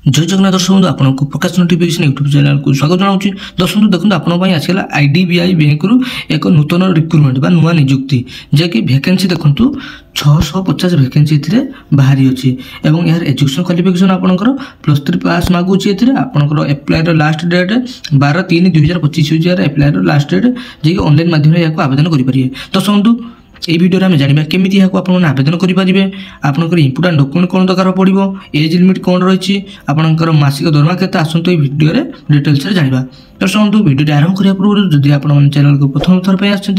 जय जगन्नाथ दर्शक बंधु आपको प्रकाश नोटिफिकेशन यूट्यूब चैनल को स्वागत जनाऊँ। दर्शक बंधु देखो आपई आसला आईडीबीआई बैंक रु एक नूतन रिक्रुटमेंट बा नुआ नियुक्ति जैकि भैकेंसी देखूँ 650 भैकेंसी बाहरी अच्छी और यार एजुकेशन क्वालिफिकेशन आपंकर +3 पास मागुची आपंकर एप्लायर लास्ट डेट 12/3/2025 एप्लायर लास्ट डेट जी ऑनलाइन माध्यम यहाँ आवेदन करेंगे। दर्शक बंधु এই ভিডিওরে আমি জানিবা কেমিতি ইয়াকু আপনারা আবেদন করি পারিবে, আপনাদের ইম্পর্টেন্ট ডকুমেন্ট কোন দরকার পড়িব, এজ লিমিট কোন রয়েছে, আপনাদের মাসিক দরমা কেতে আসন্তু এই ভিডিওরে ডিটেলস রে জানিবা। দর্শক বন্ধু ভিডিওটি আরম্ভ করিয়া পূর্বে যদি আপনার চ্যানেলকে প্রথম থর পাই আসছেন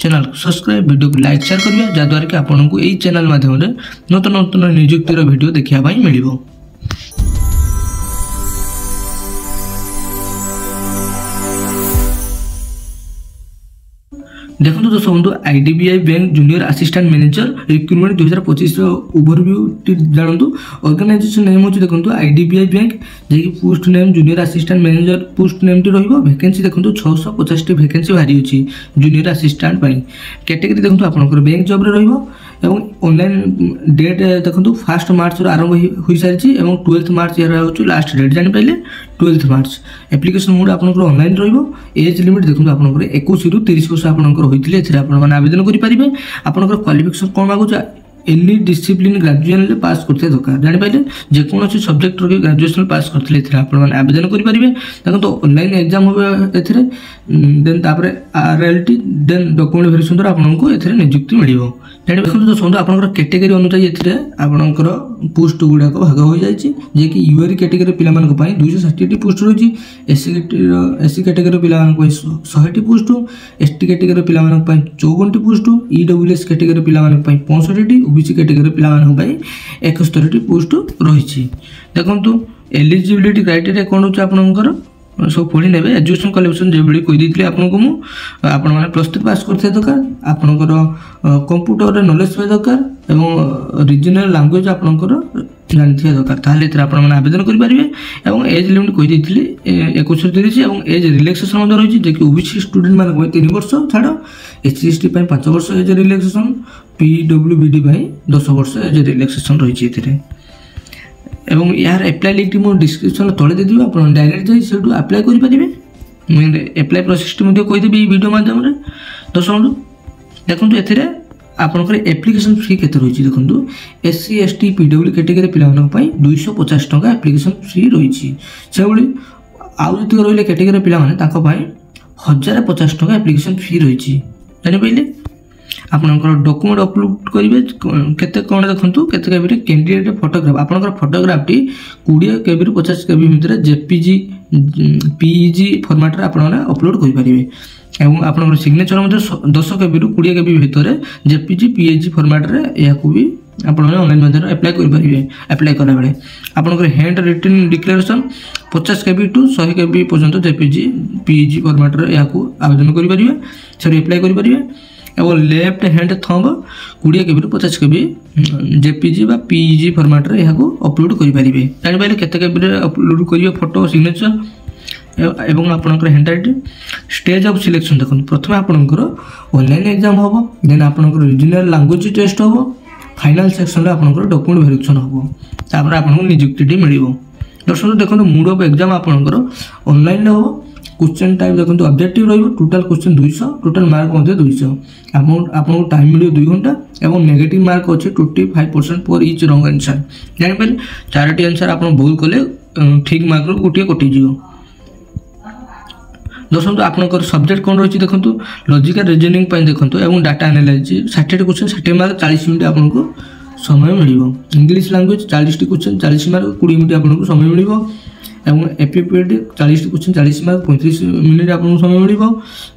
চ্যানেল সবসক্রাইব ভিডিওকে লাইক শেয়ার করিবে যাদ্ୱାରା কি আপনার এই চ্যানেল মাধ্যমে নতুন নতুন নিযুক্তির ভিডিও দেখা মিলিব। देखो दोस्तों बंधु IDBI bank junior assistant manager recruitment 2025 overview जानतु। ऑर्गेनाइजेशन नेम होची देखो आईडीबीआई बैंक जे post name junior assistant manager post name टी रहिबो। वैकेंसी देखो 650 टी वैकेंसी बाहरी अछि जूनियर असिस्टेंट पई। कैटेगरी देखो आपनकर बैंक जॉब रे रहिबो एवं ऑनलाइन डेट देखो 1 मार्च आरंभ हो सारी और 12 मार्च यार हो लास्ट डेट जानि पाइले 12 मार्च। एप्लिकेशन मोड आपनकर ऑनलाइन रहिबो। एज लिमिट देखो आपनकर 21 रु 30 वर्ष आपनकर होइतिले एथिरे आपन माने आवेदन करि परिबे। आपनकर क्वालिफिकेशन कोन मागुचा एनी डिसिप्लिन ग्रेजुएशन पास करते दरकार जानि पाइले जे कोनोसी सब्जेक्ट रो ग्रेजुएशन पास करथिले एथिरे आपन माने आवेदन करि परिबे। देखो तो ऑनलाइन एग्जाम होबे एथिरे देन तापरे आरएलटी देन डॉक्यूमेंट वेरिफिकेशन द्वारा आपनको एथिरे नियुक्ति मिलिबो। जानि देखो तो सोंदो आपनकर कैटेगरी अनुसार एथिरे आपनकर पोस्ट गुडा को भाग हो जायछि जे कि यूआर कैटेगरी पिला मानक पई 260 टी पोस्ट रहिछि, एससी कैटेगरी पिला मानक पई 100 टी पोस्ट, एसटी कैटेगरी पिला मानक पई 54 टी पोस्ट, ईडब्ल्यूएस कैटेगरी पिला मानक पई 65 टी, ओबीसी कैटेगरी पिला मानक पई 71 टी पोस्ट रहिछि। देखंतु एलिजिबिलिटी क्राइटेरिया कोन होछि आपनकर सब पढ़ी ने एजुकेशन क्वालिफिकेशन जो कही देती आपको मुझे +3 पास करते दरकार, आपंकर कंप्यूटर नॉलेज पाए दरकार और रीजनल लैंग्वेज आपंकर जानते दरकार ताहले आपने आवेदन करेंगे। और एज लिमिट कही 21 रु 30 और एज रिलैक्सेशन रही है कि ओबीसी स्टूडेंट मान 3 वर्ष छाड़, एससी एसटी 5 वर्ष एज रिलैक्सेशन, पीडब्ल्यूबीडी 10 वर्ष एज रिलैक्सेशन रही है। एवं यार एप्लाई लिंक मो डिस्क्रिप्शन तले दे दिबो, आपण डायरेक्ट जाई सेटू अप्लाई करि परिबे। मैं एप्लाई प्रोसेस टी मध्ये कहि देबी वीडियो माध्यम रे। दर्शक देखंतु एथिरे आपनकर एप्लिकेशन फी केते रहिछि देखंतु एससी एसटी पीडब्ल्यू कैटेगरी पिलावन पई 250 टका एप्लिकेशन फी रहिछि। सेबुली आउ जति रहिले कैटेगरी पिला माने ताको पई 1050 टका एप्लिकेशन फी रहिछि। जानि पइले आपनकर डॉक्यूमेंट अपलोड करेंगे केते कोन देखंतु केते केबी कैंडिडेट फोटोग्राफ आपनकर फोटोग्राफ टी 20 केबी रु 50 केबी भितर जेपीजी पीईजी फॉर्मेट रे आपन अपलोड करि परिबे। एवं आपनकर सिग्नेचर मध्ये 10 केबी रु 20 केबी भितर जेपीजी पीईजी फॉर्मेट रे याकू भी आपन ऑनलाइन माध्यम अप्लाई करि परिबे। अप्लाई करला बेले आपनकर hand written declaration 50 KB to 100 KB पर्यंत जेपीजी पीईजी फॉर्मेट रे याकू आवेदन करि परिबे, सरी अप्लाई करि परिबे। और लेफ्ट हैंड थंब 20 केबी 50 केबी जेपीजी बा पीईजी फॉर्मेट रे यहाँ अपलोड करि परिबे। जानि पाइले केते केबी अपलोड करिवे फोटो सिग्नेचर एवं आपनकर hand writing. Stage of selection देखो प्रथम आपनकर ऑनलाइन एग्जाम होबो, देन आपनकर रीजनल लैंग्वेज टेस्ट होबो, फाइनल सेक्शन रे आपनकर डॉक्यूमेंट वेरिफिकेशन होबो, तापर आपनको नियुक्ति टी मिलिबो। दर्शक देखो मोड ऑफ एग्जाम आपनकर ऑनलाइन होबो। क्वेश्चन टाइप देखो ऑब्जेक्टिव रही टोटाल क्वेश्चन 200, टोटाल मार्क 200, आपको टाइम मिले 2 घंटा और नेगेटिव मार्क अच्छे 25% फॉर इच रॉन्ग आंसर। जानि पाइले 4टी आंसर आप भूल कले ठीक मार्क गोटे कटिज। दर्शक आपनकर सब्जेक्ट कौन रही देखो लॉजिकल रीजनिंग देखो और data analysis 60 question 60 mark 40 minute आपको समय मिलिबो। English language 40 question 40 mark 20 minute आपको समय मिलिबो। एवं एपीपीडी 40 क्वेश्चन 40 मार्क 35 मिनट आपको समय मिलिबो।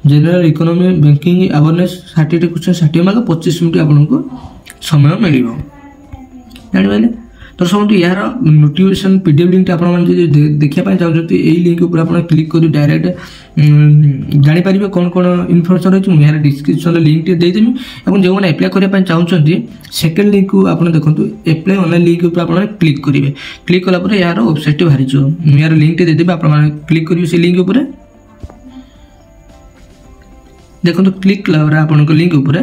General economy banking awareness 60 question 60 mark 25 minute आपको समय मिलिबो। जानि पाइले दर्शक यार नोटिफिकेशन पीडीएफ लिंक आप देखा चाहते यही लिंक ऊपर आप क्लिक कर डायरेक्ट जापर कौन कौन इनफर्मेशन रही है यार डिस्क्रिप्शन लिंक देदेवी। और जो मैंने एप्लाई करने चाहते सेकेंड लिंक को आप देखो एप्लाई ऑनलाइन लिंक ऊपर आप क्लिक करेंगे। क्लिक कलापर यार वेबसाइट बाहरी यार लिंक देदेवी आप क्लिक करेंगे से लिंक उपर देखो क्लिक कला आप लिंक उपर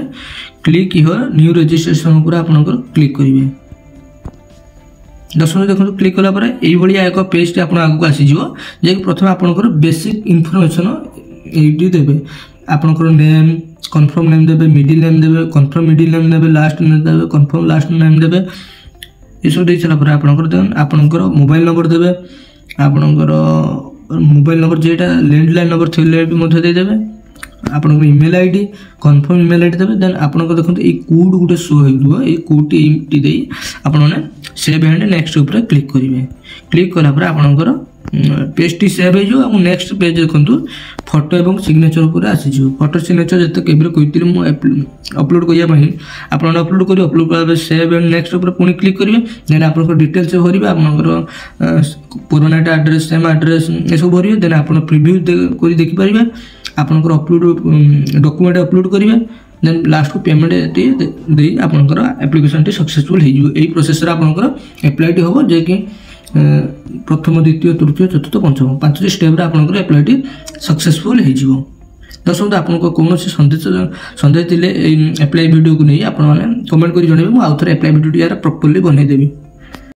क्लिक योर न्यू रजिस्ट्रेशन आप क्लिक करेंगे। दर्शक देखो क्लिक कलापर ये एक पेज आप आगे आसीज जे प्रथम आपंकर बेसिक इनफर्मेशन ये देवे आपंकर नेम कन्फर्म नेम देवे मिडिल नेम देवे कन्फर्म मिडिल नेम देवे लास्ट नेम देवे कन्फर्म लास्ट नेम देवे ये सब दे सारापर आपंकर मोबाइल नंबर देवे आपंकर मोबाइल नंबर जेटा लैंडलाइन नंबर थे भी देदेवे आपंकर email ID confirm email ID देवे देन आपंकर देखो ये कोड गोटे शो हो कोड टी आपने सेव एंड नेक्स्ट ऊपर क्लिक करेंगे क्लिक कलापर आपंकर पेज टी सेव हो नेक्स्ट पेज देखो फोटो और सिग्नेचर उपर आसीज फोटो सिग्नेचर जिते केवल कही अपलोड करने आप अपलोड कर अपलोड कला सेव एंड नेक्स्ट ऊपर पुणी क्लिक करेंगे देन आप डिटेल्स भरवे आपंकर पुराना एड्रेस सेम एड्रेस ये सब भरवे देन आप प्रिव्यू कर देखिपारे आपंकर अपलोड डॉक्यूमेंट अपलोड करेंगे देन लास्ट को पेमेंट दे आपंकर एप्लिकेशन टी सक्सेसफुल हो प्रोसेस आपंकर एप्लाई हम जे कि प्रथम द्वितीय तृतीय चतुर्थ पंचम 5टी स्टेप आपंकर एप्लाई टी सक्सेसफुल हो दर्शक आपको कौन सन्देह थे एप्लाई वीडियो को नहीं आपने कमेंट कर जनइबे मुझे आउ थे एप्लाई वीडियो यार प्रॉपर्ली बनईदेवी।